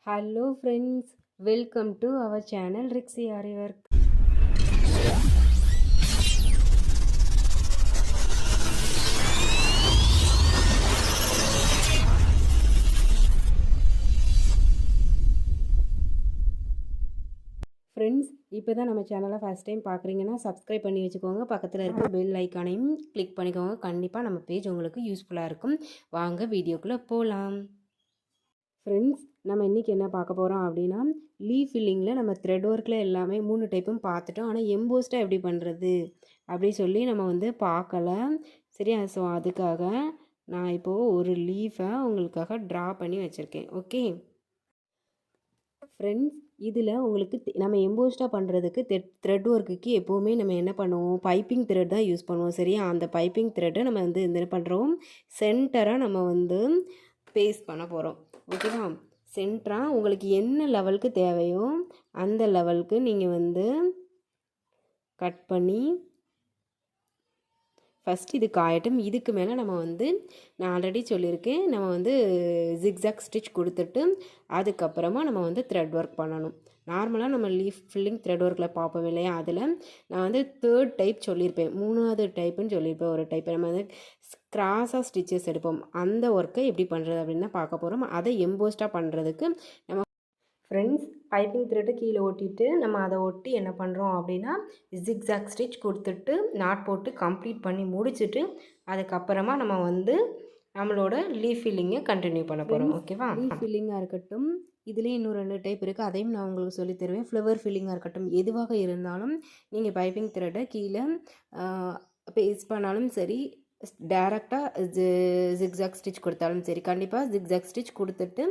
Hello friends, welcome to our channel Rixi Ariwork. Friends, இப்போ தான் நம்ம சேனலை ஃபஸ்ட் டைம் பார்க்குறீங்கன்னா சப்ஸ்கிரைப் பண்ணி வச்சுக்கோங்க. பக்கத்தில் இருக்க பெல் ஐக்கானையும் கிளிக் பண்ணிக்கோங்க. கண்டிப்பாக நம்ம பேஜ் உங்களுக்கு யூஸ்ஃபுல்லாக இருக்கும். வாங்க வீடியோக்குள்ளே போகலாம். ஃப்ரெண்ட்ஸ், நம்ம இன்றைக்கி என்ன பார்க்க போகிறோம் அப்படின்னா, லீஃப் ஃபில்லிங்கில் நம்ம த்ரெட் ஒர்க்கில் எல்லாமே 3 டைப்பும் பார்த்துட்டோம். ஆனால் எம்போஸ்டாக எப்படி பண்ணுறது அப்படி சொல்லி நம்ம பார்க்கல. சரியா? ஸோ அதுக்காக நான் இப்போது ஒரு லீஃபை உங்களுக்காக ட்ரா பண்ணி வச்சுருக்கேன். ஓகே ஃப்ரெண்ட்ஸ், இதில் உங்களுக்கு நம்ம எம்போஸ்டாக பண்ணுறதுக்கு த்ரெட் ஒர்க்குக்கு எப்போவுமே நம்ம என்ன பண்ணுவோம், பைப்பிங் த்ரெட் தான் யூஸ் பண்ணுவோம். சரியா? அந்த பைப்பிங் த்ரெட்டை நம்ம என்ன பண்ணுறோம், சென்டராக நம்ம பேஸ்ட் பண்ண போகிறோம். ஓகேவா? சென்டராக உங்களுக்கு என்ன லெவலுக்கு தேவையோ அந்த லெவலுக்கு நீங்கள் கட் பண்ணி ஃபஸ்ட் இது காயட்டும். இதுக்கு மேலே நான் ஆல்ரெடி சொல்லியிருக்கேன், நம்ம ஜிக்ஸாக் ஸ்டிச் கொடுத்துட்டு அதுக்கப்புறமா நம்ம த்ரெட் ஒர்க் பண்ணணும். நார்மலாக நம்ம லீஃப் ஃபில்லிங் த்ரெட் ஒர்க்கில் பார்ப்போம் இல்லையா, அதில் நான் 3rd டைப் சொல்லியிருப்பேன். 3வது டைப்புன்னு சொல்லியிருப்பேன். ஒரு டைப் நம்ம கிராஸாக ஸ்டிச்சஸ் எடுப்போம். அந்த ஒர்க்கை எப்படி பண்ணுறது அப்படின்னு தான் பார்க்க போகிறோம். அதை எம்போஸ்டாக பண்ணுறதுக்கு நம்ம ஃப்ரெண்ட்ஸ், பைப்பிங் த்ரெட்டை கீழே ஒட்டிட்டு நம்ம அதை ஒட்டி என்ன பண்ணுறோம் அப்படின்னா, ஜிக்ஸாக் ஸ்டிச் கொடுத்துட்டு நாட் போட்டு கம்ப்ளீட் பண்ணி முடிச்சுட்டு அதுக்கப்புறமா நம்ம நம்மளோட லீஃப் ஃபில்லிங்கை கண்டினியூ பண்ண போகிறோம். ஓகேவா? லீஃப் ஃபில்லிங்காக இருக்கட்டும், இதுலேயும் இன்னும் 2 டைப் இருக்குது, அதையும் நான் உங்களுக்கு சொல்லித் தருவேன். ஃப்ளவர் ஃபில்லிங்காக இருக்கட்டும், எதுவாக இருந்தாலும் நீங்கள் பைப்பிங் த்ரெட்டை கீழே பேஸ்ட் பண்ணாலும் சரி, டேரெக்டாக ஜிக்ஸாக் ஸ்டிச் கொடுத்தாலும் சரி, கண்டிப்பாக ஜிக்ஸாக் ஸ்டிச் கொடுத்துட்டு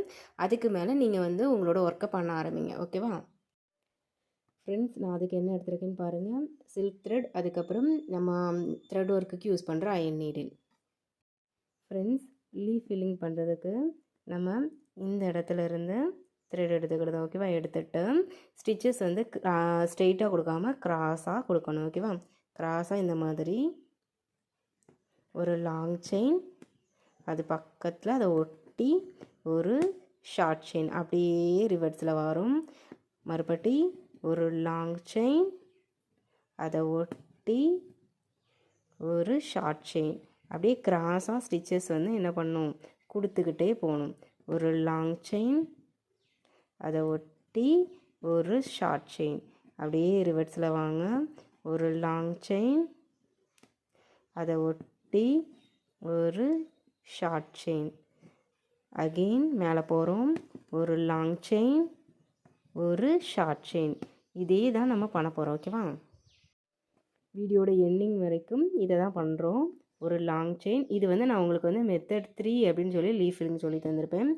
அதுக்கு மேலே நீங்கள் உங்களோட ஒர்க்கை பண்ண ஆரம்பிங்க. ஓகேவா ஃப்ரெண்ட்ஸ்? நான் அதுக்கு என்ன எடுத்துருக்கேன்னு பாருங்கள். சில்க் த்ரெட், அதுக்கப்புறம் நம்ம த்ரெட் ஒர்க்குக்கு யூஸ் பண்ணுற iron needle. Friends, leaf filling பண்ணுறதுக்கு நம்ம இந்த இடத்துல இருந்து த்ரெட் எடுத்துக்கிடுதோம். ஓகேவா? எடுத்துகிட்டு ஸ்டிச்சஸ் ஸ்ட்ரெயிட்டாக கொடுக்காம க்ராஸாக கொடுக்கணும். ஓகேவா? க்ராஸாக இந்த மாதிரி ஒரு லாங் செயின், அது பக்கத்தில் அதை ஒட்டி ஒரு ஷார்ட் செயின், அப்படியே ரிவர்ஸில் வரும். மறுபடி ஒரு லாங் செயின், அதை ஒட்டி ஒரு ஷார்ட் செயின், அப்படியே கிராஸாக ஸ்டிச்சஸ் என்ன பண்ணணும், கொடுத்துக்கிட்டே போகணும். ஒரு லாங் செயின், அதை ஒட்டி ஒரு ஷார்ட் செயின், அப்படியே ரிவர்ஸில் வாங்க. ஒரு லாங் செயின், அதை ஒட்டி ஒரு ஷார்ட் செயின், அகெயின் மேலே போகிறோம். ஒரு லாங் செயின், ஒரு ஷார்ட் செயின். இதே தான் நம்ம பண்ண போகிறோம். ஓகேவா? வீடியோட எண்டிங் வரைக்கும் இதை தான் பண்ணுறோம். ஒரு லாங் செயின். இது நான் உங்களுக்கு மெத்தட் 3 அப்படின்னு சொல்லி லீஃப் ஃபில்லிங் சொல்லி தந்திருப்பேன்.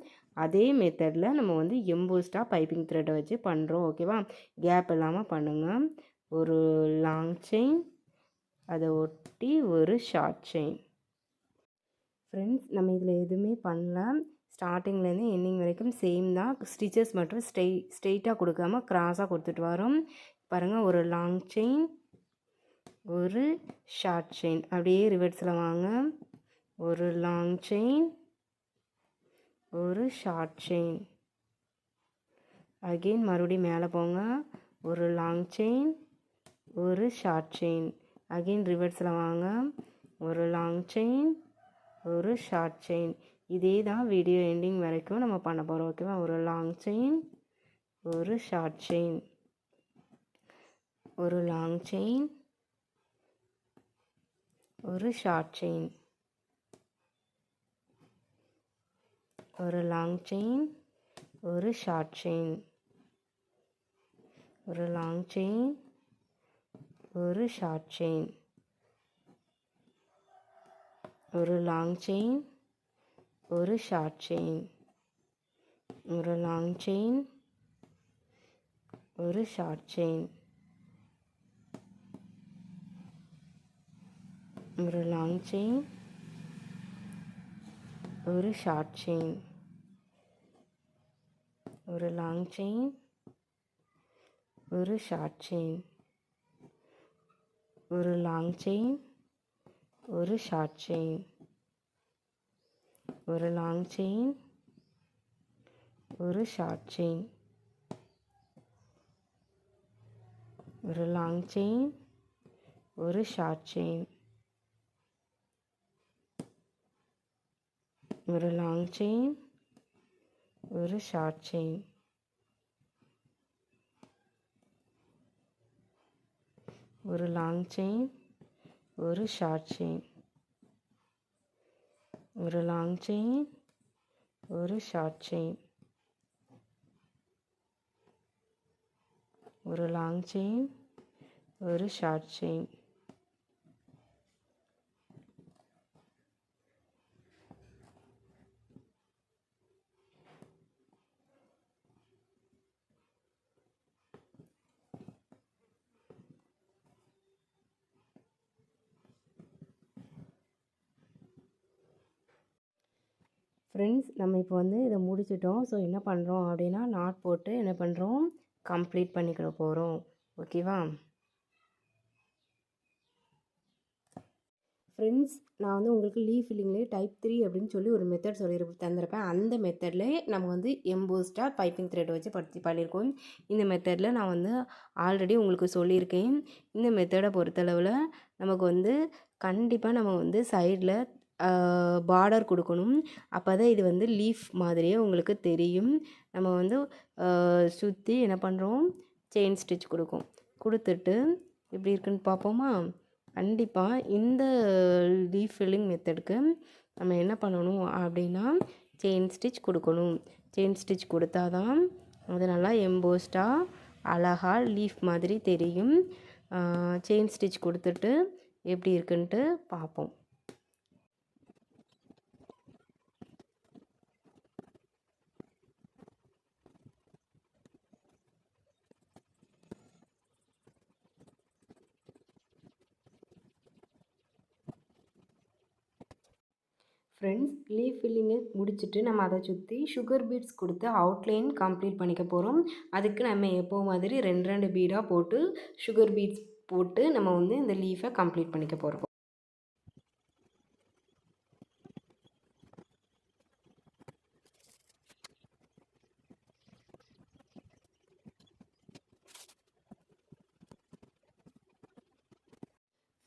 அதே மெத்தடில் நம்ம எம்போஸ்டாக பைப்பிங் த்ரெட்டை வச்சு பண்ணுறோம். ஓகேவா? கேப் இல்லாமல் பண்ணுங்கள். ஒரு லாங் செயின், அதை ஒட்டி ஒரு ஷார்ட் செயின். ஃப்ரெண்ட்ஸ், நம்ம இதில் எதுவுமே பண்ணல. ஸ்டார்டிங்லேருந்து எண்டிங் வரைக்கும் சேம் தான். ஸ்டிச்சஸ் மட்டும் ஸ்ட்ரெயிட்டாக கொடுக்காம க்ராஸாக கொடுத்துட்டு வரோம். பாருங்கள், ஒரு லாங் செயின், ஒரு ஷார்ட் செயின், அப்படியே ரிவர்ஸில் வாங்க. ஒரு லாங் செயின், ஒரு ஷார்ட் செயின், அகெயின் மறுபடியும் மேலே போங்க. ஒரு லாங் செயின், ஒரு ஷார்ட் செயின், அகெயின் ரிவர்ஸில் வாங்க. ஒரு லாங் செயின், ஒரு ஷார்ட் செயின். இதே தான் வீடியோ எண்டிங் வரைக்கும் நம்ம பண்ண போகிறோம். ஓகேவா? ஒரு லாங் செயின், ஒரு ஷார்ட் செயின், ஒரு லாங் செயின், ஒரு ஷார்ட் செயின், ஒரு லாங் செயின், ஒரு ஷார்ட் செயின், ஒரு லாங் செயின், ஒரு ஷார்ட் செயின், ஒரு லாங் செயின், ஒரு ஷார்ட் செயின், ஒரு லாங் செயின், ஒரு ஷார்ட் செயின், ஒரு லாங் செயின், ஒரு ஷார்ட் செயின், ஒரு லாங் செயின், ஒரு ஷார்ட் செயின், ஒரு லாங் செயின், ஒரு ஷார்ட் செயின், ஒரு லாங் செயின், ஒரு ஷார்ட் செயின், ஒரு லாங் செயின், ஒரு ஷார்ட் செயின், ஒரு லாங் செயின், ஒரு ஷார்ட் செயின், ஒரு லாங் செயின், ஒரு ஷார்ட் செயின், ஒரு லாங் செயின், ஒரு ஷார்ட் செயின், ஒரு லாங் செயின், ஒரு ஷார்ட் செயின், ஃப்ரெண்ட்ஸ் நம்ம இப்போ வந்து இதை முடிச்சிட்டோம். ஸோ என்ன பண்ணுறோம் அப்படின்னா நாட் போட்டு என்ன பண்ணுறோம் கம்ப்ளீட் பண்ணிக்கிட போகிறோம். ஓகேவா ஃப்ரெண்ட்ஸ், நான் வந்து உங்களுக்கு லீஃப் ஃபில்லிங்லேயே டைப் 3 அப்படின்னு சொல்லி ஒரு மெத்தட் தந்திருப்பேன். அந்த மெத்தடில் நம்ம வந்து எம்போஸ்டாக பைப்பிங் த்ரெட் வச்சு பண்ணியிருக்கோம். இந்த மெத்தடில் நான் வந்து ஆல்ரெடி உங்களுக்கு சொல்லியிருக்கேன். இந்த மெத்தடை பொறுத்தளவில் நமக்கு வந்து கண்டிப்பாக நம்ம வந்து சைடில் பார்டர் கொடுக்கணும். அப்போ தான் இது வந்து லீஃப் மாதிரியே உங்களுக்கு தெரியும். நம்ம வந்து சுற்றி என்ன பண்ணுறோம் செயின் ஸ்டிச் கொடுத்துட்டு எப்படி இருக்குன்னு பார்ப்போமா. கண்டிப்பாக இந்த லீஃப் ஃபில்லிங் மெத்தடுக்கு நம்ம என்ன பண்ணணும் அப்படின்னா செயின் ஸ்டிச் கொடுக்கணும். செயின் ஸ்டிச் கொடுத்தா தான் அது நல்லா எம்போஸ்டாக அழகாக லீஃப் மாதிரி தெரியும். செயின் ஸ்டிச் கொடுத்துட்டு எப்படி இருக்குன்ட்டு பார்ப்போம். ஃப்ரெண்ட்ஸ், லீஃப் ஃபில்லிங்கை முடிச்சுட்டு நம்ம அதை சுற்றி சுகர் பீட்ஸ் கொடுத்து அவுட்லைன் கம்ப்ளீட் பண்ணிக்க போகிறோம். அதுக்கு நம்ம எப்போ மாதிரி 2 பீடாக போட்டு சுகர் பீட்ஸ் போட்டு நம்ம வந்து இந்த லீஃபை கம்ப்ளீட் பண்ணிக்க போகிறோம்.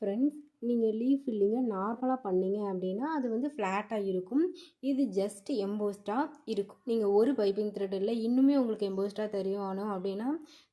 ஃப்ரெண்ட்ஸ், நீங்கள் லீஃப் ஃபில்லிங்கை நார்மலாக பண்ணிங்க அப்படின்னா அது வந்து ஃப்ளாட்டாக இருக்கும். இது ஜஸ்ட் எம்போஸ்டாக இருக்கும். நீங்கள் ஒரு பைப்பிங் த்ரெட் இல்லை இன்னுமே உங்களுக்கு எம்போஸ்டாக தெரியணும் அப்படின்னா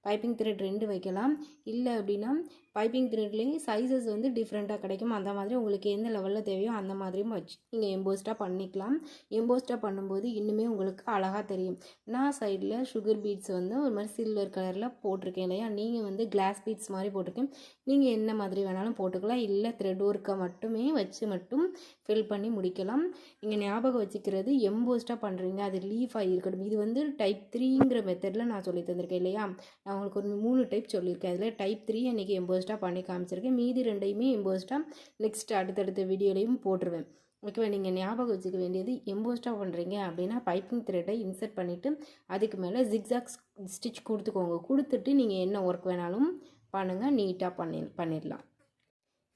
பைப்பிங் த்ரெட் 2 வைக்கலாம். இல்லை அப்படின்னா பைப்பிங் த்ரெட்லேயும் சைஸஸ் வந்து டிஃப்ரெண்ட்டாக கிடைக்கும். அந்த மாதிரி உங்களுக்கு எந்த லெவலில் தேவையோ அந்த மாதிரியும் வச்சு நீங்கள் எம்போஸ்டாக பண்ணிக்கலாம். எம்போஸ்டாக பண்ணும்போது இன்னுமே உங்களுக்கு அழகாக தெரியும். நான் சைடில் சுகர் பீட்ஸ் வந்து ஒரு மாதிரி சில்வர் கலரில் போட்டிருக்கேன் இல்லையா, நீங்கள் வந்து கிளாஸ் பீட்ஸ் மாதிரி போட்டிருக்கேன். நீங்கள் என்ன மாதிரி வேணாலும் போட்டுக்கலாம். இல்லை த்ரெட் ஒர்க்கை மட்டுமே வச்சு மட்டும் ஃபில் பண்ணி முடிக்கலாம். நீங்கள் ஞாபகம் வச்சுக்கிறது எம்போஸ்டாக பண்ணுறீங்க அது லீஃபாக இருக்கட்டும். இது வந்து டைப் 3ங்கிற மெத்தடில் நான் சொல்லி தந்திருக்கேன் இல்லையா. நான் உங்களுக்கு ஒரு 3 டைப் சொல்லியிருக்கேன். அதில் டைப் 3 அன்றைக்கி எம்போஸ்டாக பண்ணி காமிச்சிருக்கேன். மீதி 2யுமே எம்போஸ்டாக நெக்ஸ்ட் அடுத்தடுத்த வீடியோலையும் போட்டுருவேன். ஓகேவா. நீங்கள் ஞாபகம் வச்சுக்க வேண்டியது எம்போஸ்டாக பண்ணுறீங்க அப்படின்னா பைப்பிங் த்ரெட்டை இன்சர்ட் பண்ணிவிட்டு அதுக்கு மேலே ஜிக்ஸாக் ஸ்டிச் கொடுத்துக்கோங்க. கொடுத்துட்டு நீங்கள் என்ன ஒர்க் வேணாலும் பண்ணுங்கள், நீட்டாக பண்ணிடலாம்.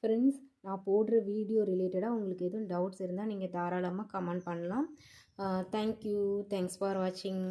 ஃப்ரெண்ட்ஸ், நான் போடுற வீடியோ ரிலேட்டடாக உங்களுக்கு எதுவும் டவுட்ஸ் இருந்தால் நீங்கள் தாராளமாக கமெண்ட் பண்ணலாம். தேங்க்யூ. தேங்க்ஸ் ஃபார் வாட்சிங்.